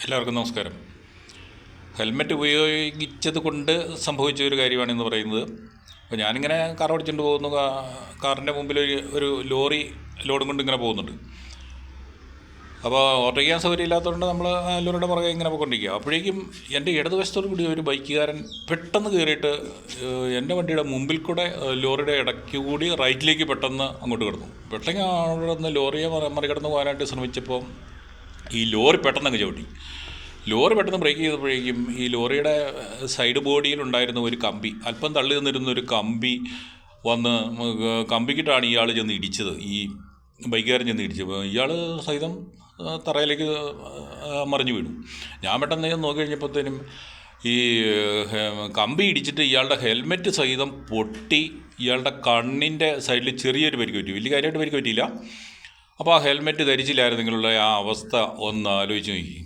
എല്ലാവർക്കും നമസ്കാരം. ഹെൽമെറ്റ് ഉപയോഗിച്ചത് കൊണ്ട് സംഭവിച്ച ഒരു കാര്യമാണെന്ന് പറയുന്നത്, അപ്പോൾ ഞാനിങ്ങനെ കാർ ഓടിച്ചുകൊണ്ട് പോകുന്നു. കാറിൻ്റെ മുമ്പിൽ ഒരു ലോറി ലോഡും കൊണ്ട് ഇങ്ങനെ പോകുന്നുണ്ട്. അപ്പോൾ ഓവർടേക്ക് സൗകര്യമില്ലാത്തതുകൊണ്ട് നമ്മൾ ലോറിയുടെ പുറകെ ഇങ്ങനെ പോയിക്കൊണ്ടിരിക്കുക. അപ്പോഴേക്കും എൻ്റെ ഇടതുവശത്തോടു കൂടി ഒരു ബൈക്കുകാരൻ പെട്ടെന്ന് കയറിയിട്ട് എൻ്റെ വണ്ടിയുടെ മുമ്പിൽ കൂടെ ലോറിയുടെ ഇടയ്ക്ക് കൂടി റൈറ്റിലേക്ക് പെട്ടെന്ന് അങ്ങോട്ട് കിടന്നു. പെട്ടെന്ന് അവിടെ നിന്ന് ലോറിയെ മറികടന്ന് പോകാനായിട്ട് ശ്രമിച്ചപ്പോൾ ഈ ലോറി പെട്ടെന്ന് അങ്ങ് ചവിട്ടി. ലോറി പെട്ടെന്ന് ബ്രേക്ക് ചെയ്തപ്പോഴേക്കും ഈ ലോറിയുടെ സൈഡ് ബോഡിയിലുണ്ടായിരുന്ന ഒരു കമ്പി, അല്പം തള്ളി നിന്നിരുന്ന ഒരു കമ്പി വന്ന് കമ്പിക്കിട്ടാണ് ഇയാൾ ചെന്ന് ഇടിച്ചത്. ഈ ബൈക്കുകാരൻ ചെന്ന് ഇടിച്ചപ്പോൾ ഇയാൾ സഹിതം തറയിലേക്ക് മറിഞ്ഞു വീണു. ഞാൻ പെട്ടെന്ന് നോക്കി കഴിഞ്ഞപ്പോഴത്തേനും ഈ കമ്പി ഇടിച്ചിട്ട് ഇയാളുടെ ഹെൽമെറ്റ് സഹിതം പൊട്ടി ഇയാളുടെ കണ്ണിൻ്റെ സൈഡിൽ ചെറിയൊരു പരിക്ക് പറ്റി. വലിയ കാര്യമായിട്ട് പരിക്ക് പറ്റിയില്ല. അപ്പോൾ ആ ഹെൽമെറ്റ് ധരിച്ചില്ലായിരുന്നെങ്കിലുള്ള ആ അവസ്ഥ ഒന്ന് ആലോചിച്ച് നോക്കി.